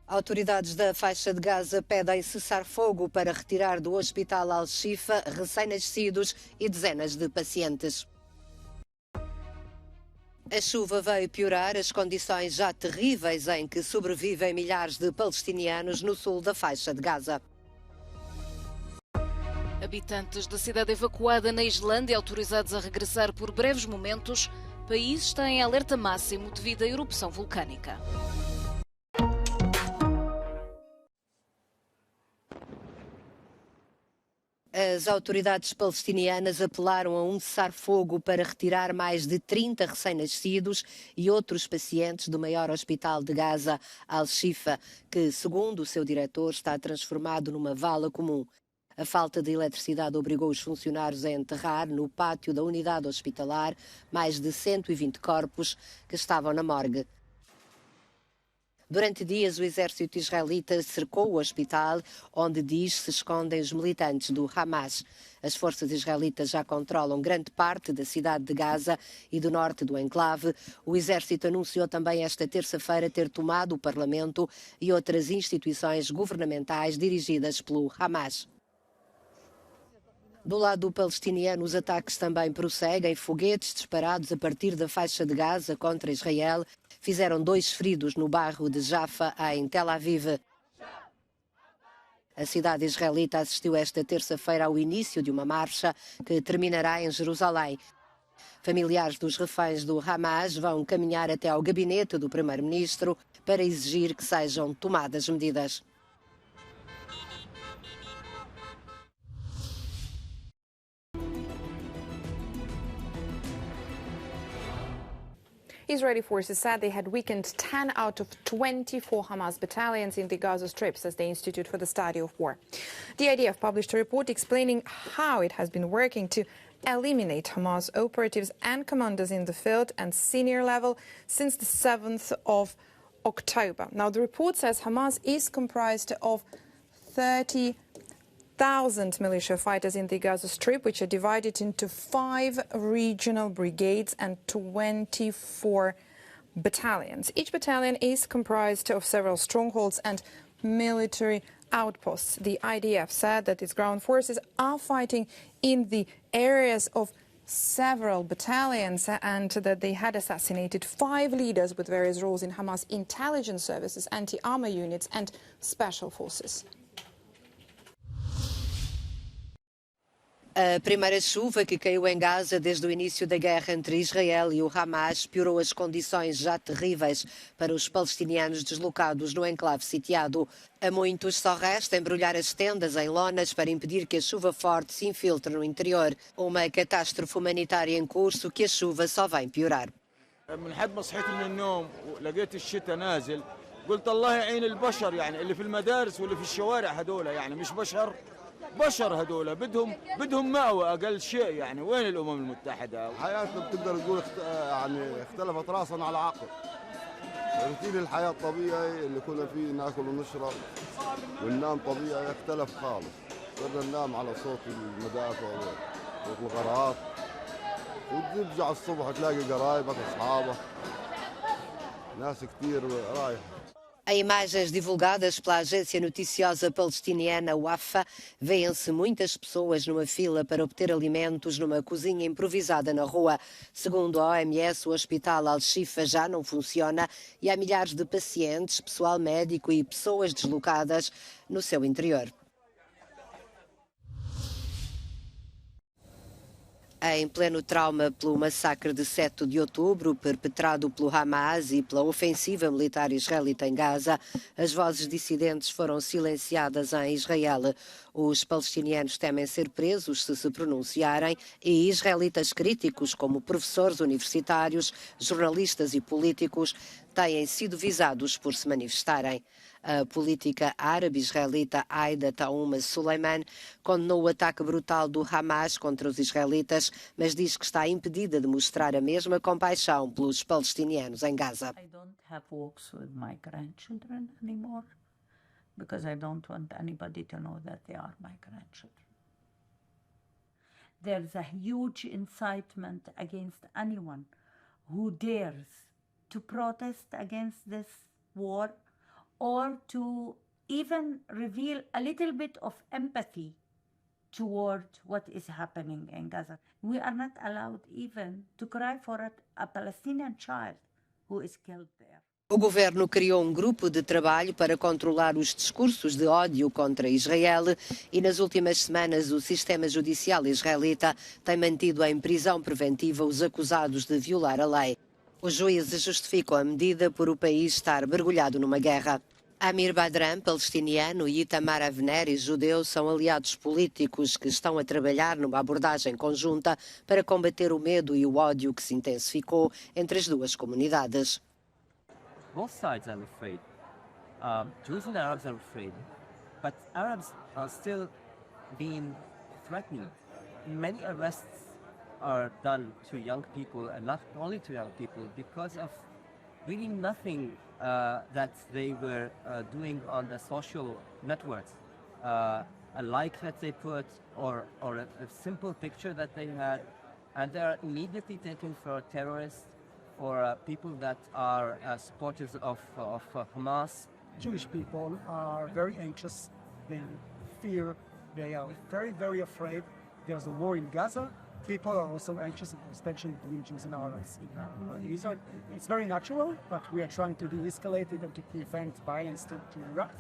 Autoridades da faixa de Gaza pedem cessar-fogo para retirar do hospital Al-Shifa recém-nascidos e dezenas de pacientes. A chuva veio piorar as condições já terríveis em que sobrevivem milhares de palestinianos no sul da faixa de Gaza. Habitantes da cidade evacuada na Islândia autorizados a regressar por breves momentos. O país está em alerta máximo devido à erupção vulcânica. As autoridades palestinianas apelaram a um cessar-fogo para retirar mais de 30 recém-nascidos e outros pacientes do maior hospital de Gaza, Al-Shifa, que, segundo o seu diretor, está transformado numa vala comum. A falta de eletricidade obrigou os funcionários a enterrar no pátio da unidade hospitalar mais de 120 corpos que estavam na morgue. Durante dias, o exército israelita cercou o hospital, onde diz se escondem os militantes do Hamas. As forças israelitas já controlam grande parte da cidade de Gaza e do norte do enclave. O exército anunciou também esta terça-feira ter tomado o parlamento e outras instituições governamentais dirigidas pelo Hamas. Do lado palestiniano, os ataques também prosseguem. Foguetes disparados a partir da faixa de Gaza contra Israel fizeram 2 feridos no bairro de Jaffa, em Tel Aviv. A cidade israelita assistiu esta terça-feira ao início de uma marcha que terminará em Jerusalém. Familiares dos reféns do Hamas vão caminhar até ao gabinete do primeiro-ministro para exigir que sejam tomadas medidas. Israeli forces said they had weakened 10 out of 24 Hamas battalions in the Gaza Strip, says the Institute for the Study of War. The IDF published a report explaining how it has been working to eliminate Hamas operatives and commanders in the field and senior level since the 7th of October. Now, the report says Hamas is comprised of 30,000 militia fighters in the Gaza Strip, which are divided into 5 regional brigades and 24 battalions. Each battalion is comprised of several strongholds and military outposts. The IDF said that its ground forces are fighting in the areas of several battalions and that they had assassinated 5 leaders with various roles in Hamas intelligence services, anti-armor units and special forces. A primeira chuva que caiu em Gaza desde o início da guerra entre Israel e o Hamas piorou as condições já terríveis para os palestinianos deslocados no enclave sitiado. A muitos só resta embrulhar as tendas em lonas para impedir que a chuva forte se infiltre no interior. Uma catástrofe humanitária em curso que a chuva só vem piorar. من حد ما صحيت من النوم ولقيت الشتاء نازل قلت الله يعين البشر يعني اللي في المدارس واللي في الشوارع هذول يعني مش بشر هذول بدهم مأوى أقل شيء يعني وين الأمم المتحدة؟ حياتنا بتقدر تقول يعني اختلفت راسا على عقب. روتين الحياة الطبيعي اللي كنا فيه ناكل ونشرب وننام طبيعي اختلف خالص. صرنا ننام على صوت المدافع وصوت الغارات وترجع الصبح تلاقي قرايبك أصحابك ناس كتير رايحة. Em imagens divulgadas pela agência noticiosa palestiniana Wafa, vêem-se muitas pessoas numa fila para obter alimentos numa cozinha improvisada na rua. Segundo a OMS, o hospital Al-Shifa já não funciona e há milhares de pacientes, pessoal médico e pessoas deslocadas no seu interior. Em pleno trauma pelo massacre de 7 de outubro, perpetrado pelo Hamas e pela ofensiva militar israelita em Gaza, as vozes dissidentes foram silenciadas em Israel. Os palestinianos temem ser presos se pronunciarem e israelitas críticos, como professores universitários, jornalistas e políticos, têm sido visados por se manifestarem. A política árabe-israelita Aida Tauma Suleiman condenou o ataque brutal do Hamas contra os israelitas, mas diz que está impedida de mostrar a mesma compaixão pelos palestinianos em Gaza. I don't have walks with my grandchildren anymore because I don't want anybody to know that they are my grandchildren. There's a huge incitement against anyone who dares to protest against this war or to even reveal a little bit of empathy toward what is happening in Gaza. We are not allowed even to cry for a Palestinian child who is killed there. O governo criou um grupo de trabalho para controlar os discursos de ódio contra Israel e nas últimas semanas o sistema judicial israelita tem mantido em prisão preventiva os acusados de violar a lei. Os juízes justificam a medida por o país estar mergulhado numa guerra. Amir Badran, palestiniano, e Itamar Avner, judeu, são aliados políticos que estão a trabalhar numa abordagem conjunta para combater o medo e o ódio que se intensificou entre as duas comunidades. Both sides, I'm afraid. Jews and Arabs are afraid, but Arabs are still being threatened. Many arrests are done to young people, and not only to young people, because of really nothing that they were doing on the social networks. A like that they put, or a simple picture that they had, and they are immediately taken for terrorists or people that are supporters of Hamas. Jewish people are very anxious, they fear, they are very, very afraid. There's a war in Gaza. People are also anxious, especially between Jews and Arabs. It's very natural, but we are trying to de-escalate it and to prevent violence to erupt.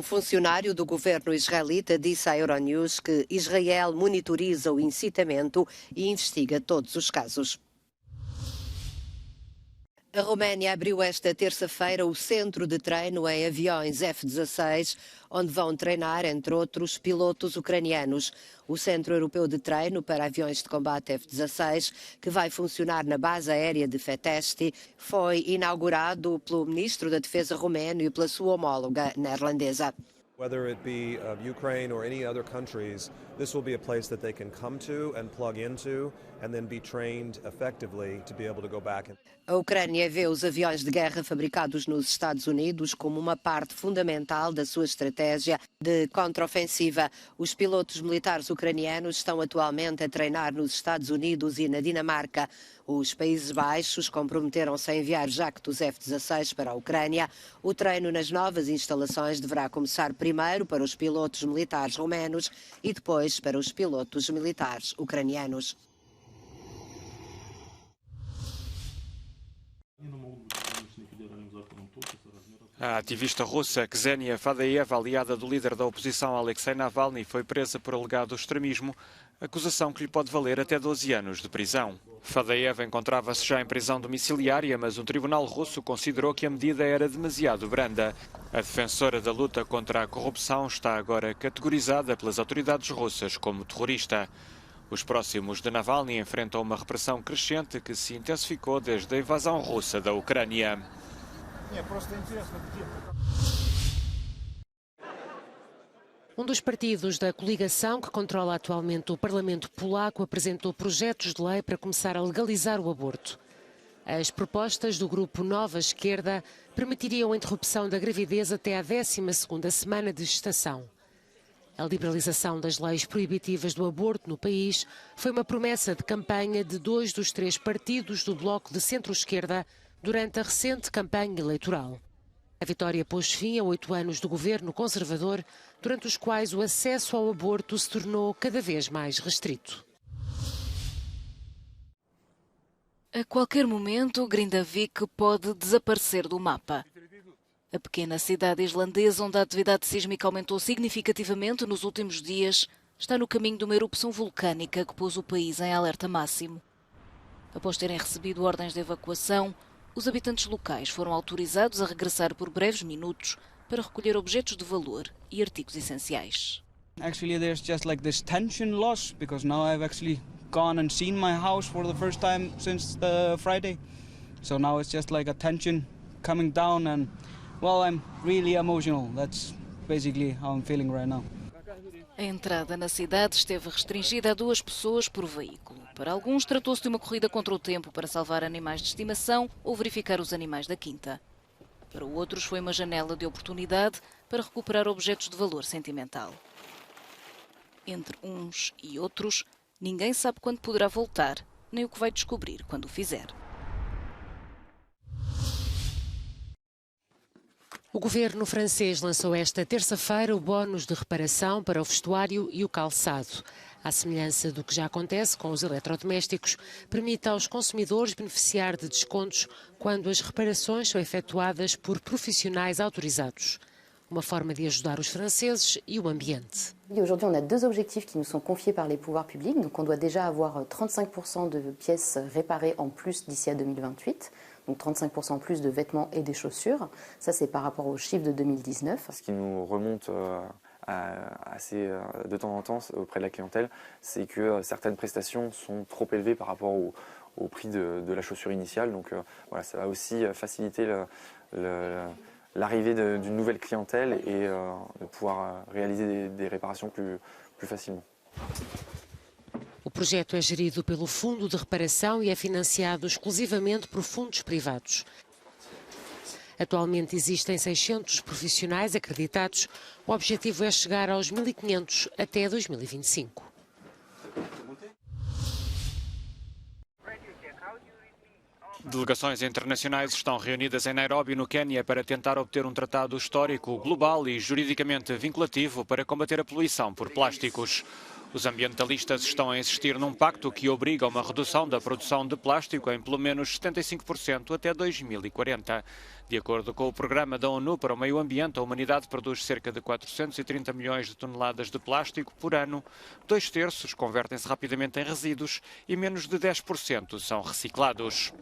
Funcionário do governo israelita disse à Euronews que Israel monitoriza o incitamento e investiga todos os casos. A Roménia abriu esta terça-feira o centro de treino em aviões F-16, onde vão treinar, entre outros, pilotos ucranianos. O Centro Europeu de Treino para Aviões de Combate F-16, que vai funcionar na base aérea de Fetesti, foi inaugurado pelo ministro da Defesa romeno e pela sua homóloga neerlandesa. Whether it be Ukraine or any other countries, this will be a place that they can come to and plug into and then be trained effectively to be able to go back. A Ucrânia vê os aviões de guerra fabricados nos Estados Unidos como uma parte fundamental da sua estratégia de contraofensiva. Os pilotos militares ucranianos estão atualmente a treinar nos Estados Unidos e na Dinamarca. Os Países Baixos comprometeram-se a enviar jactos F-16 para a Ucrânia. O treino nas novas instalações deverá começar primeiro para os pilotos militares romenos e depois para os pilotos militares ucranianos. A ativista russa Ksenia Fadaeva, aliada do líder da oposição Alexei Navalny, foi presa por alegado extremismo, acusação que lhe pode valer até 12 anos de prisão. Fadaeva encontrava-se já em prisão domiciliária, mas um tribunal russo considerou que a medida era demasiado branda. A defensora da luta contra a corrupção está agora categorizada pelas autoridades russas como terrorista. Os próximos de Navalny enfrentam uma repressão crescente que se intensificou desde a invasão russa da Ucrânia. Um dos partidos da coligação que controla atualmente o Parlamento polaco apresentou projetos de lei para começar a legalizar o aborto. As propostas do grupo Nova Esquerda permitiriam a interrupção da gravidez até à 12ª semana de gestação. A liberalização das leis proibitivas do aborto no país foi uma promessa de campanha de 2 dos 3 partidos do bloco de centro-esquerda durante a recente campanha eleitoral. A vitória pôs fim a 8 anos do governo conservador, durante os quais o acesso ao aborto se tornou cada vez mais restrito. A qualquer momento, Grindavik pode desaparecer do mapa. A pequena cidade islandesa, onde a atividade sísmica aumentou significativamente nos últimos dias, está no caminho de uma erupção vulcânica que pôs o país em alerta máximo. Após terem recebido ordens de evacuação, os habitantes locais foram autorizados a regressar por breves minutos para recolher objetos de valor e artigos essenciais. Actually, there's just like this tension loss because now I've actually gone and seen my house for the first time since the Friday. So now it's just like a tension coming down and well, I'm really emotional. That's basically how I'm feeling right now. A entrada na cidade esteve restringida a 2 pessoas por veículo. Para alguns, tratou-se de uma corrida contra o tempo para salvar animais de estimação ou verificar os animais da quinta. Para outros, foi uma janela de oportunidade para recuperar objetos de valor sentimental. Entre uns e outros, ninguém sabe quando poderá voltar, nem o que vai descobrir quando o fizer. O governo francês lançou esta terça-feira o bónus de reparação para o vestuário e o calçado. À semelhança do que já acontece com os eletrodomésticos, permite aos consumidores beneficiar de descontos quando as reparações são efetuadas por profissionais autorizados. Uma forma de ajudar os franceses e o ambiente. Aujourd'hui, on a deux objectifs qui nous sont confiés par les pouvoirs publics. Donc, on doit déjà avoir 35% de pièces réparées en plus d'ici à 2028. Donc 35% plus de vêtements et des chaussures. Ça, c'est par rapport aux chiffres de 2019. Ce qui nous remonte assez de temps en temps auprès de la clientèle, c'est que certaines prestations sont trop élevées par rapport au prix de la chaussure initiale. Donc voilà, ça va aussi faciliter l'arrivée d'une nouvelle clientèle et de pouvoir réaliser des réparations plus facilement. O projeto é gerido pelo Fundo de Reparação e é financiado exclusivamente por fundos privados. Atualmente existem 600 profissionais acreditados. O objetivo é chegar aos 1.500 até 2025. Delegações internacionais estão reunidas em Nairobi, no Quênia, para tentar obter um tratado histórico, global e juridicamente vinculativo para combater a poluição por plásticos. Os ambientalistas estão a insistir num pacto que obriga a uma redução da produção de plástico em pelo menos 75% até 2040. De acordo com o Programa da ONU para o Meio Ambiente, a humanidade produz cerca de 430 milhões de toneladas de plástico por ano. 2/3 convertem-se rapidamente em resíduos e menos de 10% são reciclados.